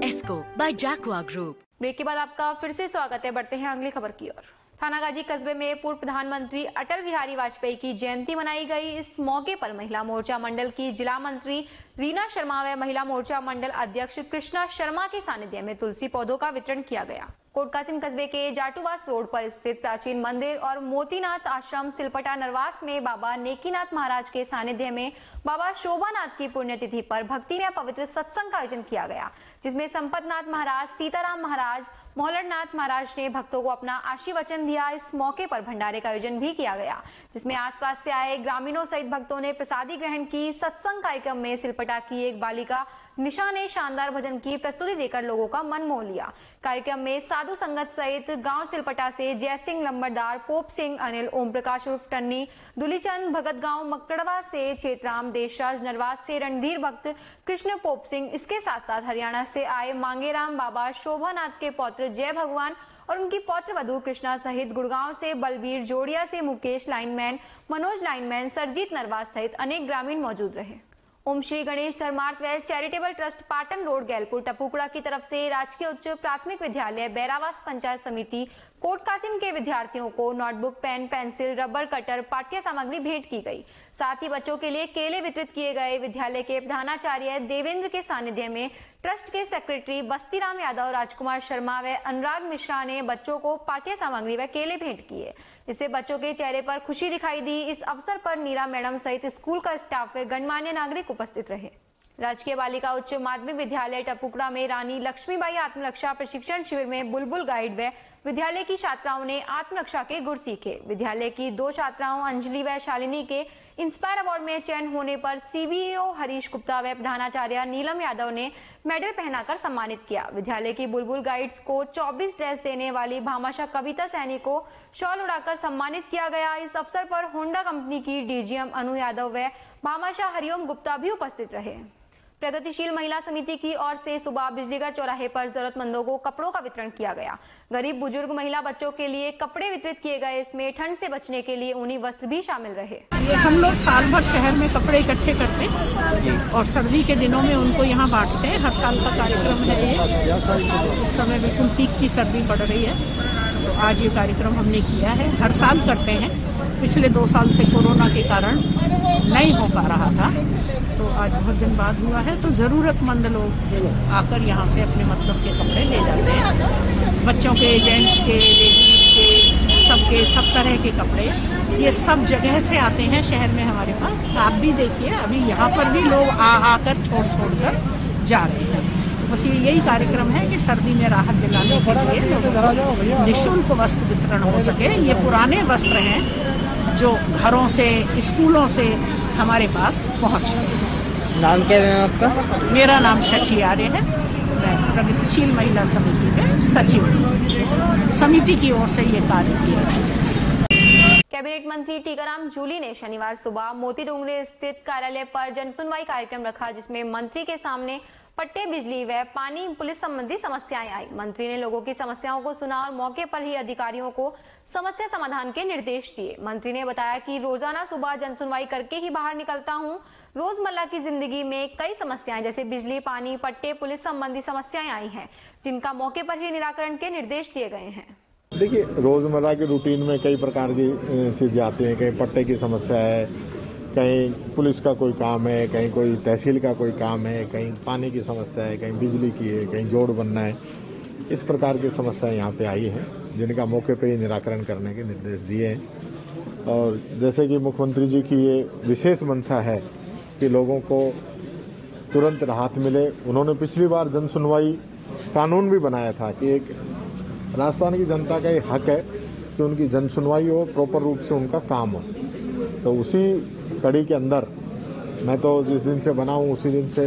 एस्को बाय जैकवा ग्रुप। ब्रेक के बाद आपका फिर से स्वागत है। बढ़ते हैं अगली खबर की ओर। थानागाजी कस्बे में पूर्व प्रधानमंत्री अटल बिहारी वाजपेयी की जयंती मनाई गई। इस मौके पर महिला मोर्चा मंडल की जिला मंत्री रीना शर्मा व महिला मोर्चा मंडल अध्यक्ष कृष्णा शर्मा के सानिध्य में तुलसी पौधों का वितरण किया गया। कोटकासिम कस्बे के जाटूवास रोड पर स्थित प्राचीन मंदिर और मोतीनाथ आश्रम सिलपटा नरवास में बाबा नेकीनाथ महाराज के सानिध्य में बाबा शोभानाथ की पुण्यतिथि पर भक्ति में पवित्र सत्संग का आयोजन किया गया, जिसमें संपतनाथ महाराज, सीताराम महाराज, मोहलरनाथ महाराज ने भक्तों को अपना आशीर्वचन दिया। इस मौके पर भंडारे का आयोजन भी किया गया, जिसमें आसपास से आए ग्रामीणों सहित भक्तों ने प्रसादी ग्रहण की। सत्संग कार्यक्रम में सिलपटा की एक बालिका निशा ने शानदार भजन की प्रस्तुति देकर लोगों का मन मोह लिया। कार्यक्रम में साधु संगत सहित गांव सिलपटा से जय सिंह लंबरदार, पोप सिंह अनिल, ओम प्रकाश उर्फ टन्नी, दुलीचंद भगत गांव मकड़वा से चेतराम, देशराज नरवास से रणधीर भक्त, कृष्ण पोप सिंह, इसके साथ साथ हरियाणा से आए मांगेराम बाबा शोभानाथ के पौत्र जय भगवान और उनकी पौत्र वधू कृष्णा सहित गुड़गांव से बलबीर, जोड़िया से मुकेश लाइनमैन, मनोज लाइनमैन, सरजीत नरवास सहित अनेक ग्रामीण मौजूद रहे। ओम श्री गणेश धर्मार्थ व charitable trust Patan road Gailpur Tapukda की तरफ से राजकीय उच्च प्राथमिक विद्यालय बैरावास पंचायत समिति कोटकासिम के विद्यार्थियों को notebook, pen, pencil, rubber cutter, पाठ्य सामग्री भेंट की गई। साथ ही बच्चों के लिए केले वितरित किए गए। विद्यालय के प्रधानाचार्य देवेंद्र के सानिध्य में ट्रस्ट के सेक्रेटरी बस्तीराम यादव, राजकुमार शर्मा व अनुराग मिश्रा ने बच्चों को पाठ्य सामग्री व केले भेंट किए, जिससे बच्चों के चेहरे पर खुशी दिखाई दी। इस अवसर पर नीरा मैडम सहित स्कूल का स्टाफ व गणमान्य नागरिक उपस्थित रहे। राजकीय बालिका उच्च माध्यमिक विद्यालय टपुकड़ा में रानी लक्ष्मीबाई आत्मरक्षा प्रशिक्षण शिविर में बुलबुल गाइड व विद्यालय की छात्राओं ने आत्मरक्षा के गुर सीखे। विद्यालय की 2 छात्राओं अंजलि व शालिनी के इंस्पायर अवार्ड में चयन होने पर सीबीओ हरीश गुप्ता व प्रधानाचार्य नीलम यादव ने मेडल पहनाकर सम्मानित किया। विद्यालय की बुलबुल गाइड्स को 24 ड्रेस देने वाली भामाशाह कविता सैनी को शॉल उड़ाकर सम्मानित किया गया। इस अवसर पर होंडा कंपनी की डीजीएम अनु यादव व भामाशाह हरिओम गुप्ता भी उपस्थित रहे। प्रगतिशील महिला समिति की ओर से सुबह बिजलीगढ़ चौराहे पर जरूरतमंदों को कपड़ों का वितरण किया गया। गरीब बुजुर्ग महिला बच्चों के लिए कपड़े वितरित किए गए। इसमें ठंड से बचने के लिए ऊनी वस्त्र भी शामिल रहे। ये हम लोग साल भर शहर में कपड़े इकट्ठे करते हैं और सर्दी के दिनों में उनको यहाँ बांटते हैं। हर साल का कार्यक्रम है ये। इस समय बिल्कुल पीक की सर्दी पड़ रही है, तो आज ये कार्यक्रम हमने किया है। हर साल करते हैं। पिछले 2 साल से कोरोना के कारण नहीं हो पा रहा था, तो आज बहुत दिन बाद हुआ है। तो जरूरतमंद लोग आकर यहाँ से अपने मतलब के कपड़े ले जाते हैं। बच्चों के, जेंट्स के, लेडीज के, सबके सब तरह के कपड़े ये सब जगह से आते हैं शहर में हमारे पास। आप भी देखिए, अभी यहाँ पर भी लोग आकर छोड़ कर जा रहे हैं। तो बस यही कार्यक्रम है कि सर्दी में राहत दिलाने के लिए निःशुल्क वस्त्र वितरण हो सके। ये पुराने वस्त्र हैं जो घरों से, स्कूलों से हमारे पास पहुँचते हैं। नाम क्या है आपका? मेरा नाम शची आर्य है। मैं प्रगतिशील महिला समिति में सचिव हूँ। समिति की ओर से ये कार्य किया है। कैबिनेट मंत्री टीकाराम जूली ने शनिवार सुबह मोती डोंगरी स्थित कार्यालय पर जनसुनवाई कार्यक्रम रखा, जिसमें मंत्री के सामने पट्टे, बिजली व पानी, पुलिस संबंधी समस्याएं आई। मंत्री ने लोगों की समस्याओं को सुना और मौके पर ही अधिकारियों को समस्या समाधान के निर्देश दिए। मंत्री ने बताया कि रोजाना सुबह जनसुनवाई करके ही बाहर निकलता हूं। रोजमर्रा की जिंदगी में कई समस्याएं जैसे बिजली, पानी, पट्टे, पुलिस संबंधी समस्याएं आई हैं, जिनका मौके पर ही निराकरण के निर्देश दिए गए हैं। देखिए, रोजमर्रा के रूटीन में कई प्रकार की चीजें आती हैं। कहीं पट्टे की समस्या है, कहीं पुलिस का कोई काम है, कहीं कोई तहसील का कोई काम है, कहीं पानी की समस्या है, कहीं बिजली की है, कहीं जोड़ बनना है। इस प्रकार की समस्याएं यहाँ पे आई हैं, जिनका मौके पे ही निराकरण करने के निर्देश दिए हैं। और जैसे कि मुख्यमंत्री जी की ये विशेष मंशा है कि लोगों को तुरंत राहत मिले। उन्होंने पिछली बार जन सुनवाई कानून भी बनाया था कि एक राजस्थान की जनता का ये हक है कि उनकी जन सुनवाई हो, प्रॉपर रूप से उनका काम हो। तो उसी कड़ी के अंदर मैं तो जिस दिन से बना हूं उसी दिन से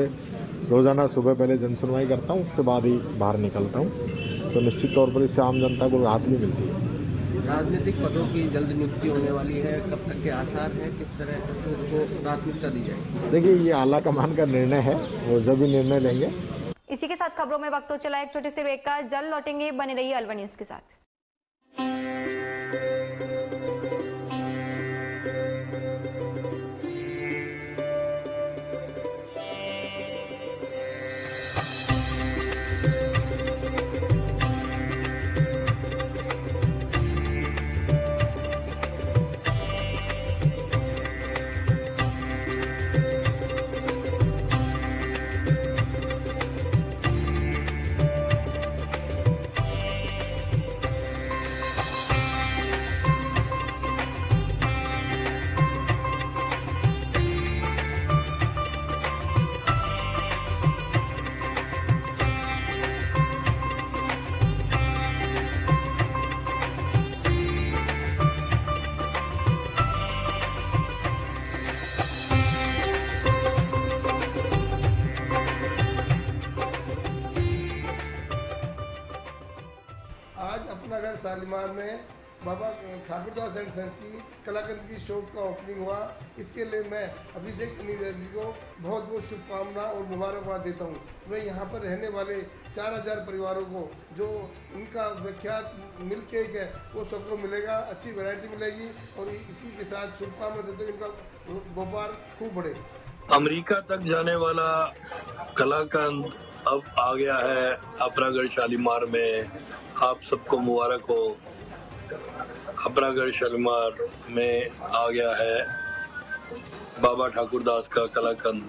रोजाना सुबह पहले जन सुनवाई करता हूं, उसके बाद ही बाहर निकलता हूं। तो निश्चित तौर पर इससे आम जनता को राहत भी मिलती है। राजनीतिक पदों की जल्द नियुक्ति होने वाली है, कब तक के आसार हैं, किस तरह से उसको प्राथमिकता दी जाएगी? देखिए, ये आला कमान का निर्णय है, वो जब भी निर्णय लेंगे। इसी के साथ खबरों में वक्त हो चला एक छोटे से ब्रेक का। जल्द लौटेंगे, बने रहिए अलवर न्यूज के साथ। शालीमार में बाबा ठाकुरदास एंड सन्स की कलाकंद की शॉप का ओपनिंग हुआ। इसके लिए मैं अभिषेक कनीगर जी को बहुत बहुत शुभकामना और मुबारकबाद देता हूँ। मैं यहाँ पर रहने वाले 4000 परिवारों को जो उनका विख्यात मिल्क केक है वो सबको मिलेगा, अच्छी वैरायटी मिलेगी और इसी के साथ शुभकामना देते हुए इनका व्यापार खूब बढ़े। अमेरिका तक जाने वाला कलाकंद अब आ गया है अपरागढ़ शालीमार में। आप सबको मुबारक हो। अपरागढ़ शालीमार में आ गया है बाबा ठाकुरदास का कलाकंद,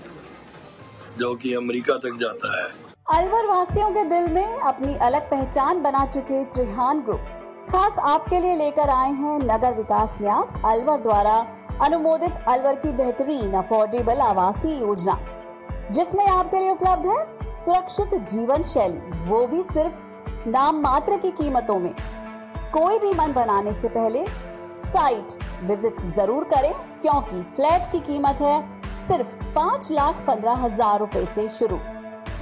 जो कि अमेरिका तक जाता है। अलवर वासियों के दिल में अपनी अलग पहचान बना चुके त्रिहान ग्रुप खास आपके लिए लेकर आए हैं नगर विकास न्यास अलवर द्वारा अनुमोदित अलवर की बेहतरीन अफोर्डेबल आवासीय योजना। जिसमें आपके लिए उपलब्ध है सुरक्षित जीवन शैली, वो भी सिर्फ नाम मात्र की कीमतों में। कोई भी मन बनाने से पहले साइट विजिट जरूर करें, क्योंकि फ्लैट की कीमत है सिर्फ 5,15,000 रुपए से शुरू।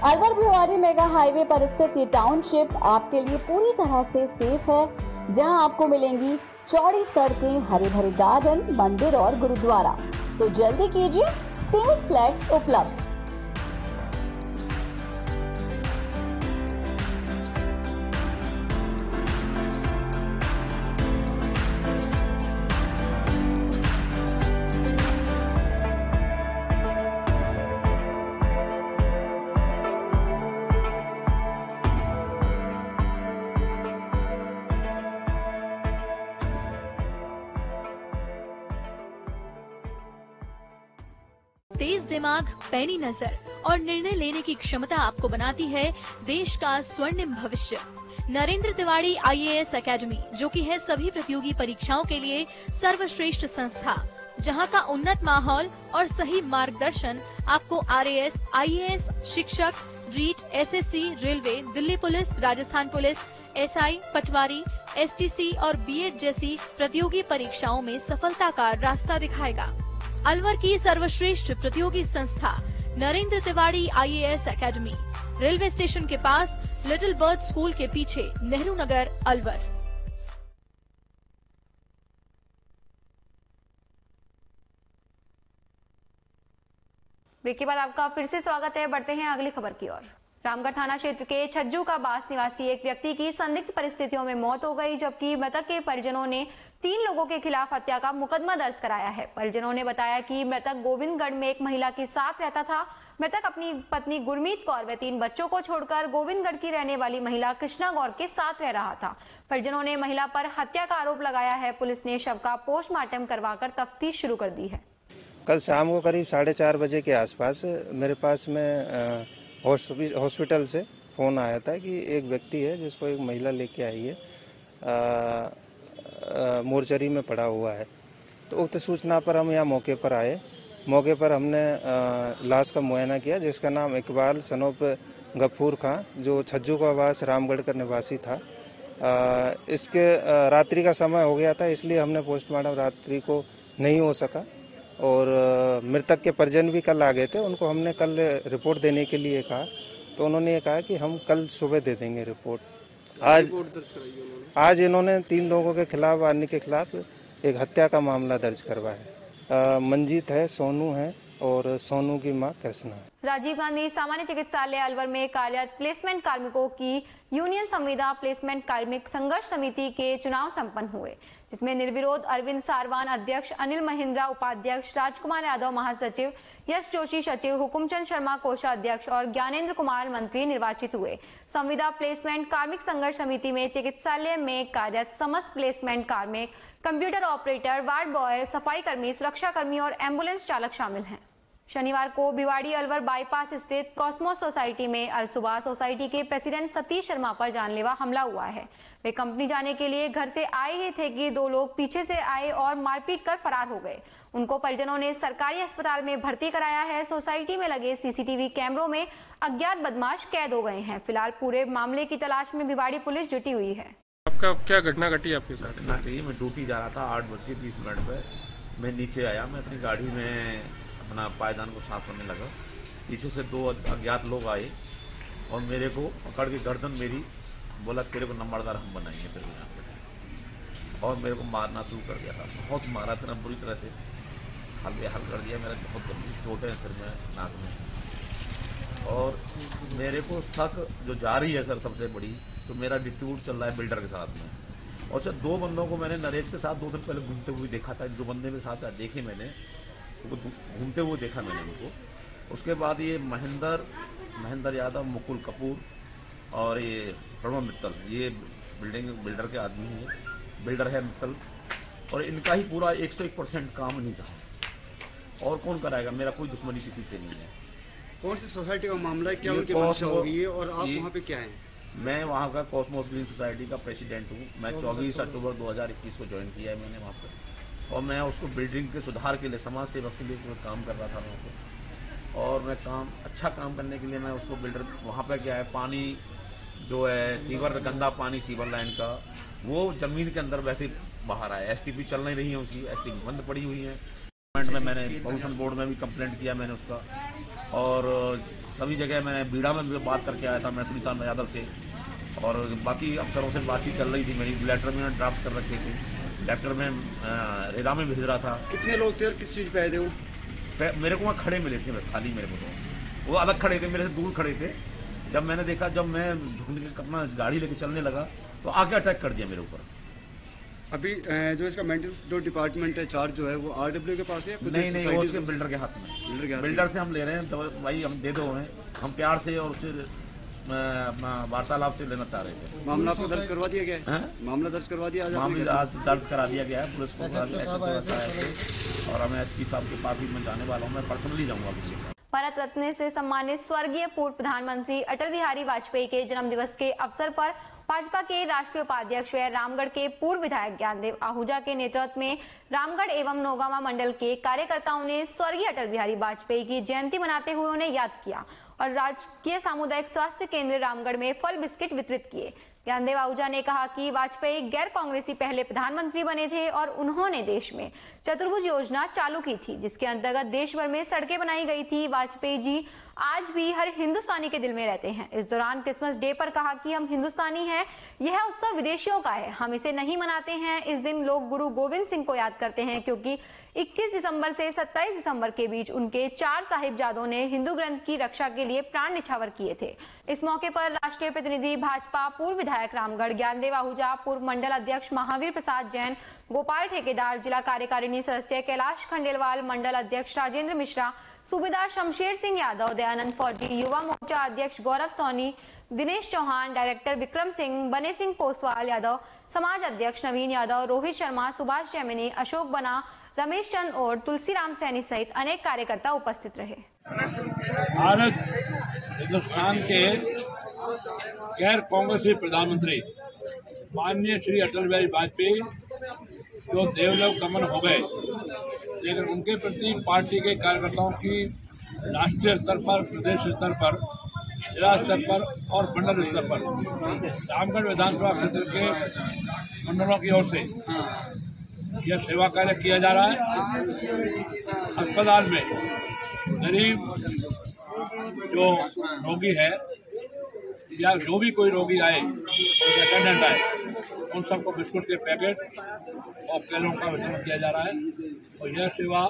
अलवर भिवाड़ी मेगा हाईवे पर स्थित ये टाउनशिप आपके लिए पूरी तरह से सेफ है, जहां आपको मिलेंगी चौड़ी सड़कें, हरे भरे गार्डन, मंदिर और गुरुद्वारा। तो जल्दी कीजिए, सीमित फ्लैट्स उपलब्ध। तेज दिमाग, पैनी नजर और निर्णय लेने की क्षमता आपको बनाती है देश का स्वर्णिम भविष्य। नरेंद्र तिवारी IAS एकेडमी, जो कि है सभी प्रतियोगी परीक्षाओं के लिए सर्वश्रेष्ठ संस्था, जहां का उन्नत माहौल और सही मार्गदर्शन आपको RAS, IAS, शिक्षक, REET, SSC, railway, Delhi police, Rajasthan police, SI, Patwari, STC और BEd जैसी प्रतियोगी परीक्षाओं में सफलता का रास्ता दिखाएगा। अलवर की सर्वश्रेष्ठ प्रतियोगी संस्था Narendra Tiwari IAS academy, railway station के पास, लिटिल बर्ड स्कूल के पीछे, नेहरू नगर, अलवर। ब्रेक के बाद आपका फिर से स्वागत है। बढ़ते हैं अगली खबर की ओर। रामगढ़ थाना क्षेत्र के छज्जू का बास निवासी एक व्यक्ति की संदिग्ध परिस्थितियों में मौत हो गई, जबकि मृतक के परिजनों ने 3 लोगों के खिलाफ हत्या का मुकदमा दर्ज कराया है। परिजनों ने बताया कि मृतक गोविंदगढ़ में एक महिला के साथ रहता था। मृतक अपनी पत्नी गुरमीत कौर व 3 बच्चों को छोड़कर गोविंदगढ़ की रहने वाली महिला कृष्णा गौर के साथ रह रहा था। परिजनों ने महिला पर हत्या का आरोप लगाया है। पुलिस ने शव का पोस्टमार्टम करवाकर तफ्तीश शुरू कर दी है। कल शाम को करीब 4:30 बजे के आसपास मेरे पास में हॉस्पिटल से फोन आया था कि एक व्यक्ति है जिसको एक महिला लेके आई है, मोर्चरी में पड़ा हुआ है। तो उक्त सूचना पर हम यहाँ मौके पर आए। मौके पर हमने लाश का मुआयना किया, जिसका नाम इकबाल सनोप गफूर खां, जो छज्जू का आवास रामगढ़ का निवासी था। इसके रात्रि का समय हो गया था, इसलिए हमने पोस्टमार्टम रात्रि को नहीं हो सका और मृतक के परिजन भी कल आ गए थे। उनको हमने कल रिपोर्ट देने के लिए कहा, तो उन्होंने ये कहा कि हम कल सुबह दे देंगे रिपोर्ट। आज इन्होंने 3 लोगों के खिलाफ, अन्य के खिलाफ एक हत्या का मामला दर्ज करवाया। मंजीत है, सोनू है और सोनू की मां कृष्णा। राजीव गांधी सामान्य चिकित्सालय अलवर में कार्यरत प्लेसमेंट कार्मिकों की यूनियन संविदा प्लेसमेंट कार्मिक संघर्ष समिति के चुनाव संपन्न हुए, जिसमें निर्विरोध अरविंद सारवान अध्यक्ष, अनिल महिंद्रा उपाध्यक्ष, राजकुमार यादव महासचिव, यश जोशी सचिव, हुकुमचंद शर्मा कोषाध्यक्ष और ज्ञानेंद्र कुमार मंत्री निर्वाचित हुए। संविदा प्लेसमेंट कार्मिक संघर्ष समिति में चिकित्सालय में कार्यरत समस्त प्लेसमेंट कार्मिक, कंप्यूटर ऑपरेटर, वार्ड बॉय, सफाई कर्मी, सुरक्षा कर्मी और एम्बुलेंस चालक शामिल हैं। शनिवार को भिवाड़ी अलवर बाईपास स्थित कॉस्मोस सोसाइटी में अलसुबह सोसाइटी के प्रेसिडेंट सतीश शर्मा पर जानलेवा हमला हुआ है। वे कंपनी जाने के लिए घर से आए ही थे कि 2 लोग पीछे से आए और मारपीट कर फरार हो गए। उनको परिजनों ने सरकारी अस्पताल में भर्ती कराया है। सोसाइटी में लगे CCTV कैमरों में अज्ञात बदमाश कैद हो गए हैं। फिलहाल पूरे मामले की तलाश में भिवाड़ी पुलिस जुटी हुई है। आपका क्या घटना घटी आपके साथ? मैं ड्यूटी जा रहा था 8:20 पे। मैं नीचे आया, मैं अपनी गाड़ी में अपना पायदान को साफ करने लगा। पीछे से 2 अज्ञात लोग आए और मेरे को पकड़ के गर्दन मेरी, बोला तेरे को नंबरदार हम बनाएंगे तेरे को यहाँ पे, और मेरे को मारना शुरू कर दिया था। बहुत मारा था, बुरी तरह से हल कर दिया। मेरा बहुत गंभीर चोटें सिर में, नाक में। और मेरे को शक जो जा रही है सर सबसे बड़ी, तो मेरा डिस्प्यूट चल रहा है बिल्डर के साथ में। और सर 2 बंदों को मैंने नरेश के साथ 2 दिन पहले घूमते हुए देखा था। जो बंदे मेरे साथ देखे मैंने, घूमते हुए देखा मैंने उनको। उसके बाद ये महेंद्र यादव, मुकुल कपूर और ये प्रणव मित्तल, ये बिल्डर के आदमी है, बिल्डर है मित्तल, और इनका ही पूरा 101% काम नहीं था। और कौन कराएगा? मेरा कोई दुश्मनी किसी से नहीं है। कौन सी सोसाइटी का मामला है? क्या उनकी मंशा होगी और आप वहाँ पे क्या हैं? मैं वहाँ का कॉस्मोस ग्रीन सोसाइटी का प्रेसिडेंट हूँ। मैं 24 अक्टूबर 2021 को ज्वाइन किया है मैंने वहाँ पर, और मैं उसको बिल्डिंग के सुधार के लिए, समाज सेवा के लिए काम कर रहा था वहाँ पर। और मैं अच्छा काम करने के लिए मैं उसको बिल्डर वहाँ पे क्या है, पानी जो है सीवर, गंदा पानी सीवर लाइन का, वो जमीन के अंदर वैसे बाहर आया। एसटीपी चल नहीं रही है उसकी, एसटीपी बंद पड़ी हुई है। में मैंने पॉल्यूशन बोर्ड में भी कंप्लेंट किया मैंने उसका, और सभी जगह मैंने बीड़ा में भी बात करके आया था मैं सुनीता यादव से, और बाकी अफसरों से बातचीत चल रही थी मेरी। लेटर में ड्राफ्ट कर रखे थे, लेटर में रेरा में भेज रहा था। कितने लोग थे और किस चीज पे आए थे वो? मेरे को वहाँ खड़े मिले थे बस, खाली मेरे को तो। वो अलग खड़े थे, मेरे से दूर खड़े थे। जब मैंने देखा, जब मैं झुकने के अपना गाड़ी लेके चलने लगा तो आके अटैक कर दिया मेरे ऊपर। अभी जो इसका मेंटेनेंस जो डिपार्टमेंट है, चार्ज जो है वो आरडब्ल्यू के पास है? नहीं, वो उसके बिल्डर के हाथ में। बिल्डर से हम ले रहे हैं, तो भाई हम दे दो हैं, हम प्यार से और उससे अपना वार्तालाप से लेना चाह रहे थे। मामला आपको दर्ज करवा दिया गया है? मामला दर्ज करवा दिया? मामला आज दर्ज करा दिया गया है पुलिस को, और हमें एसपी साहब के पास भी मैं जाने वाला हूँ, मैं पर्सनली जाऊंगा। भारत रत्न से सम्मानित स्वर्गीय पूर्व प्रधानमंत्री अटल बिहारी वाजपेयी के जन्मदिवस के अवसर पर भाजपा के राष्ट्रीय उपाध्यक्ष व रामगढ़ के पूर्व विधायक ज्ञानदेव आहूजा के नेतृत्व में रामगढ़ एवं नौगावा मंडल के कार्यकर्ताओं ने स्वर्गीय अटल बिहारी वाजपेयी की जयंती मनाते हुए उन्हें याद किया और राजकीय सामुदायिक स्वास्थ्य केंद्र रामगढ़ में फल बिस्किट वितरित किए। ज्ञानदेव आहूजा ने कहा कि वाजपेयी गैर कांग्रेसी पहले प्रधानमंत्री बने थे और उन्होंने देश में चतुर्भुज योजना चालू की थी, जिसके अंतर्गत देश भर में सड़कें बनाई गई थी। वाजपेयी जी आज भी हर हिंदुस्तानी के दिल में रहते हैं। इस दौरान क्रिसमस डे पर कहा कि हम हिंदुस्तानी हैं, यह उत्सव विदेशियों का है, हम इसे नहीं मनाते हैं। इस दिन लोग गुरु गोविंद सिंह को याद करते हैं क्योंकि 21 दिसंबर से 27 दिसंबर के बीच उनके 4 साहिबजादों ने हिंदू ग्रंथ की रक्षा के लिए प्राण न्यौछावर किए थे। इस मौके पर राष्ट्रीय प्रतिनिधि भाजपा पूर्व विधायक रामगढ़ ज्ञानदेव आहूजा, पूर्व मंडल अध्यक्ष महावीर प्रसाद जैन, गोपाल ठेकेदार, जिला कार्यकारिणी सदस्य कैलाश खंडेलवाल, मंडल अध्यक्ष राजेंद्र मिश्रा, सूबेदार शमशेर सिंह यादव, दयानंद फौजी, युवा मोर्चा अध्यक्ष गौरव सोनी, दिनेश चौहान, डायरेक्टर विक्रम सिंह, बने सिंह पोसवाल यादव, समाज अध्यक्ष नवीन यादव, रोहित शर्मा, सुभाष जैमिनी, अशोक बना, रमेश चंद और तुलसीराम सैनी सहित अनेक कार्यकर्ता उपस्थित रहे। भारत हिंदुस्तान के गैर कांग्रेसी प्रधानमंत्री माननीय श्री अटल बिहारी वाजपेयी जो देवलोक गमन हो गए, लेकिन उनके प्रति पार्टी के कार्यकर्ताओं की राष्ट्रीय स्तर पर, प्रदेश स्तर पर, जिला स्तर पर और मंडल स्तर पर रामगढ़ विधानसभा क्षेत्र के मंडलों की ओर से यह सेवा कार्य किया जा रहा है। अस्पताल में गरीब जो रोगी है या जो भी कोई रोगी आए, अटेंडेंट आए, उन सबको बिस्कुट के पैकेट और केलों का वितरण किया जा रहा है और यह सेवा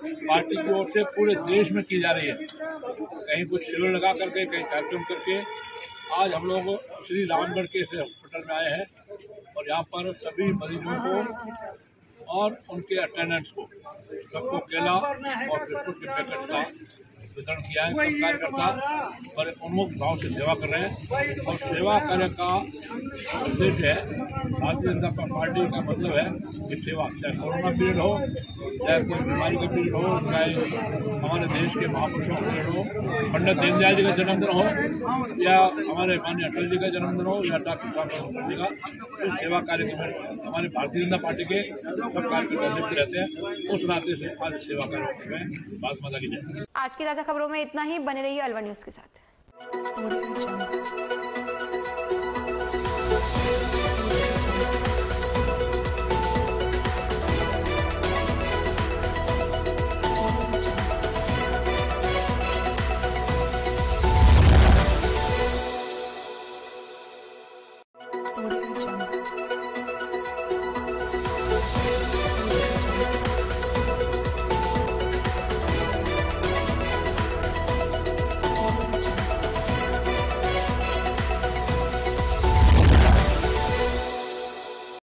पार्टी की ओर से पूरे देश में की जा रही है। कहीं कुछ शिविर लगा करके, कहीं कार्यक्रम करके आज हम लोग श्री रामगढ़ के हॉस्पिटल में आए हैं और यहाँ पर सभी मरीजों को और उनके अटेंडेंट्स को सबको केला और बिस्कुट के पैकेट का वितरण किया है। सब कार्यकर्ता बड़े उन्मुख भाव से सेवा कर रहे हैं और सेवा कार्य का उद्देश्य है, भारतीय जनता पार्टी का मतलब है कि सेवा, चाहे कोरोना पीरियड हो, चाहे कोई बीमारी का पीरियड हो, चाहे हमारे देश के महापुरुषों का पीरियड हो, पंडित दीनदयाल जी का जन्मदिन हो या हमारे माननीय अटल जी का जन्मदिन हो या डॉक्टर साहब मुखर्जी का, तो सेवा कार्य में हमारे भारतीय जनता पार्टी के सब कार्यकर्ता लिप्त रहते हैं। उस नाते से आज सेवा कार्य में बात माता की जाए। आज की ताजा खबरों में इतना ही। बने रहिए अलवर न्यूज के साथ।